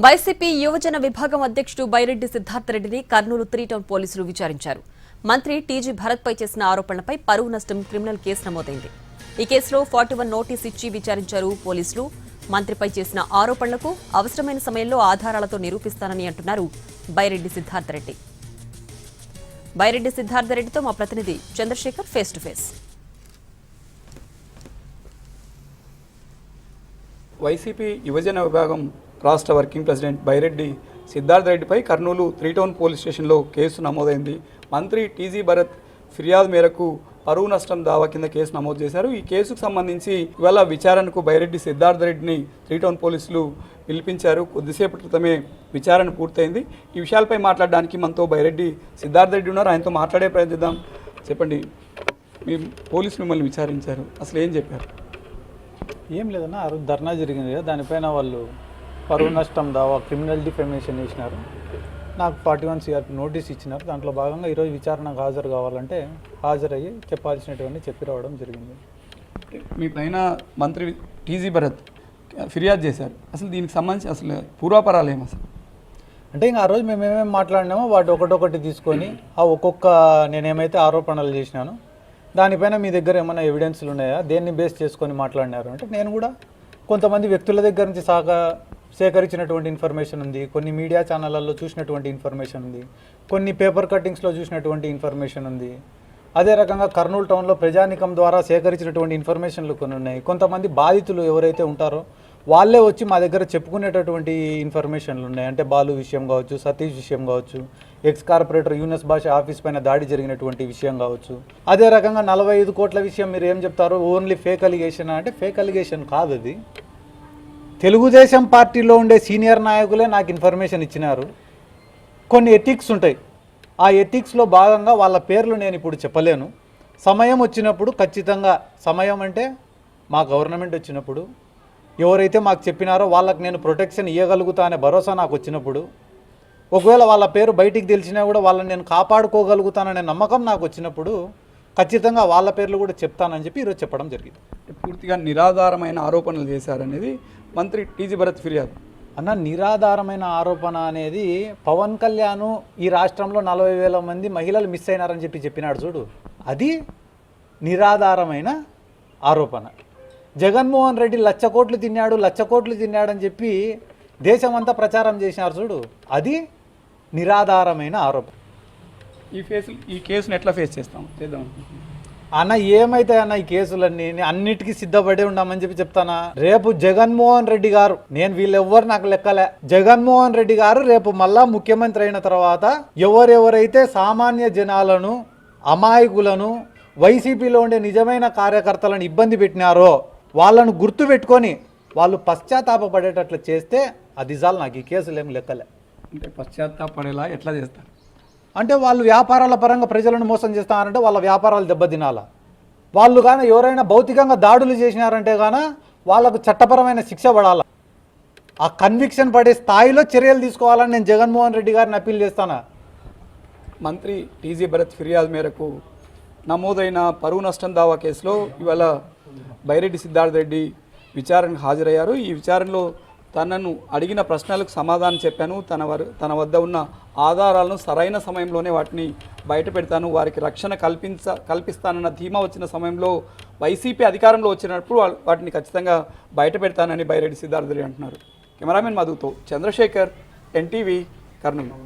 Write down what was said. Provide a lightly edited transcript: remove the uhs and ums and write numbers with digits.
YCP యువజన విభాగం అధ్యక్షుడు బైరెడ్డి సిద్ధార్థరెడ్డిని కర్నూలు 3 టౌన్ పోలీసులు విచారించారు. మంత్రి టీజీ భరత్పై చేసిన ఆరోపణలపై పరువు నష్టం క్రిమినల్ కేసు నమోదైంది. ఈ కేసులో 41 నోటీస్ ఇచ్చి విచారించారు పోలీసులు. మంత్రిపై చేసిన ఆరోపణలకు అవసరమైన సమయంలో ఆధారాలతో నిరూపిస్తానని అంటున్నారు బైరెడ్డి సిద్ధార్థరెడ్డి. బైరెడ్డి సిద్ధార్థరెడ్డితో మా ప్రతినిధి Chandrasekhar face to face. YCP యువజన విభాగం రాష్ట్ర వర్కింగ్ ప్రెసిడెంట్ బైరెడ్డి సిద్ధార్థరెడ్డిపై కర్నూలు 3 టౌన్ పోలీస్ స్టేషన్లో కేసు నమోదైంది. మంత్రి టీజీ భరత్ ఫిర్యాదు మేరకు పరువు నష్టం దావా కింద కేసు నమోదు చేశారు. ఈ కేసుకు సంబంధించి ఇవాళ విచారణకు బైరెడ్డి సిద్ధార్థరెడ్డిని 3 టౌన్ పోలీసులు పిలిపించారు. కొద్దిసేపటి క్రితమే విచారణ పూర్తయింది. ఈ విషయాలపై మాట్లాడడానికి మనతో బైరెడ్డి సిద్ధార్థరెడ్డి ఉన్నారు. ఆయనతో మాట్లాడే ప్రయత్నిద్దాం. చెప్పండి, మీ పోలీసులు మిమ్మల్ని విచారించారు, అసలు ఏం చెప్పారు? ఏం లేదన్న, ఆ రోజు ధర్నా జరిగింది కదా, దానిపైన వాళ్ళు పరువు నష్టం దావా క్రిమినల్ డిఫెమేషన్ చేసినారు. నాకు 41 CRP నోటీస్ ఇచ్చినారు. దాంట్లో భాగంగా ఈరోజు విచారణకు హాజరు కావాలంటే హాజరయ్యి చెప్పాల్సినటువంటి చెప్పి రావడం జరిగింది. మీ పైన మంత్రి టీజీ భరత్ ఫిర్యాదు చేశారు. అసలు దీనికి సంబంధించి అసలు పూర్వాపరాలు ఏమి అసలు? అంటే ఇంకా ఆ రోజు మేము ఏమేమి మాట్లాడినామో వాటి ఒకటొకటి తీసుకొని ఆ ఒక్కొక్క నేనేమైతే ఆరోపణలు చేసినాను దానిపైన మీ దగ్గర ఏమైనా ఎవిడెన్స్లు ఉన్నాయా, దేన్ని బేస్ చేసుకొని మాట్లాడినారు అంటే నేను కూడా కొంతమంది వ్యక్తుల దగ్గర నుంచి సేకరించినటువంటి ఇన్ఫర్మేషన్ ఉంది, కొన్ని మీడియా ఛానళ్ళల్లో చూసినటువంటి ఇన్ఫర్మేషన్ ఉంది, కొన్ని పేపర్ కట్టింగ్స్లో చూసినటువంటి ఇన్ఫర్మేషన్ ఉంది. అదే రకంగా కర్నూలు టౌన్లో ప్రజానికం ద్వారా సేకరించినటువంటి ఇన్ఫర్మేషన్లు కొన్ని ఉన్నాయి. కొంతమంది బాధితులు ఎవరైతే ఉంటారో వాళ్ళే వచ్చి మా దగ్గర చెప్పుకునేటటువంటి ఇన్ఫర్మేషన్లు ఉన్నాయి. అంటే బాలు విషయం కావచ్చు, సతీష్ విషయం కావచ్చు, ఎక్స్ కార్పొరేటర్ యూనస్ భాష ఆఫీస్ పైన దాడి జరిగినటువంటి విషయం కావచ్చు. అదే రకంగా 45 కోట్ల విషయం మీరు ఏం చెప్తారు, ఓన్లీ ఫేక్ అలిగేషన్ అంటే ఫేక్ అలిగేషన్ కాదు అది. తెలుగుదేశం పార్టీలో ఉండే సీనియర్ నాయకులే నాకు ఇన్ఫర్మేషన్ ఇచ్చినారు. కొన్ని ఎథిక్స్ ఉంటాయి, ఆ ఎథిక్స్లో భాగంగా వాళ్ళ పేర్లు నేను ఇప్పుడు చెప్పలేను. సమయం వచ్చినప్పుడు ఖచ్చితంగా, సమయం అంటే మా గవర్నమెంట్ వచ్చినప్పుడు ఎవరైతే మాకు చెప్పినారో వాళ్ళకి నేను ప్రొటెక్షన్ ఇవ్వగలుగుతా అనే భరోసా నాకు వచ్చినప్పుడు, ఒకవేళ వాళ్ళ పేరు బయటికి తెలిసినా కూడా వాళ్ళని నేను కాపాడుకోగలుగుతాననే నమ్మకం నాకు వచ్చినప్పుడు ఖచ్చితంగా వాళ్ళ పేర్లు కూడా చెప్తానని చెప్పి ఈరోజు చెప్పడం జరిగింది. పూర్తిగా నిరాధారమైన ఆరోపణలు చేశారనేది మంత్రి టీజీ భరత్ ఫిర్యాదు. అన్న, నిరాధారమైన ఆరోపణ అనేది పవన్ కళ్యాణ్ ఈ రాష్ట్రంలో 40,000 మంది మహిళలు మిస్ అయినారని చెప్పినాడు చూడు, అది నిరాధారమైన ఆరోపణ. జగన్మోహన్ రెడ్డి 1,00,000 కోట్లు తిన్నాడని చెప్పి దేశమంతా ప్రచారం చేసినారు చూడు, అది నిరాధారమైన ఆరోపణ. ఈ కేసును ఎట్లా ఫేస్ చేద్దాం అన్న? ఏమైతే అన్న ఈ కేసులన్నీ అన్నిటికీ సిద్ధపడే ఉన్నామని చెప్తానా. రేపు జగన్మోహన్ రెడ్డి గారు, నేను వీళ్ళెవ్వరు నాకు లెక్కలే, జగన్మోహన్ రెడ్డి గారు రేపు మళ్ళా ముఖ్యమంత్రి అయిన తర్వాత ఎవరెవరైతే సామాన్య జనాలను, అమాయకులను, వైసీపీలో ఉండే నిజమైన కార్యకర్తలను ఇబ్బంది పెట్టినారో వాళ్ళను గుర్తు పెట్టుకొని వాళ్ళు పశ్చాత్తాపపడేటట్లు చేస్తే అది చాలు. నాకు ఈ కేసులు ఏం లెక్కలే. అంటే పశ్చాత్తాపడేలా ఎట్లా చేస్తారు అంటే వాళ్ళు వ్యాపారాల పరంగా ప్రజలను మోసం చేస్తారంటే వాళ్ళ వ్యాపారాలు దెబ్బతినాలా. వాళ్ళు కానీ ఎవరైనా భౌతికంగా దాడులు చేసినారంటే కానీ వాళ్ళకు చట్టపరమైన శిక్ష పడాలా. ఆ కన్విక్షన్ పడే స్థాయిలో చర్యలు తీసుకోవాలని నేను జగన్మోహన్ రెడ్డి గారిని అప్పీల్ చేస్తాను. మంత్రి టీజీ భరత్ ఫిర్యాదు మేరకు నమోదైన పరువు నష్టం దావా కేసులో ఇవాళ బైరెడ్డి సిద్ధార్థరెడ్డి విచారణకు హాజరయ్యారు. ఈ విచారణలో తనను అడిగిన ప్రశ్నలకు సమాధానం చెప్పాను, తన వద్ద ఉన్న ఆధారాలను సరైన సమయంలోనే వాటిని బయట పెడతాను, వారికి రక్షణ కల్పిస్తానన్న ధీమా వచ్చిన సమయంలో వైసీపీ అధికారంలో వచ్చినప్పుడు వాటిని ఖచ్చితంగా బయట పెడతానని బైరెడ్డి సిద్ధార్థరెడ్డి అంటున్నారు. కెమెరామెన్ మధుతో చంద్రశేఖర్, NTV, కర్నూలు.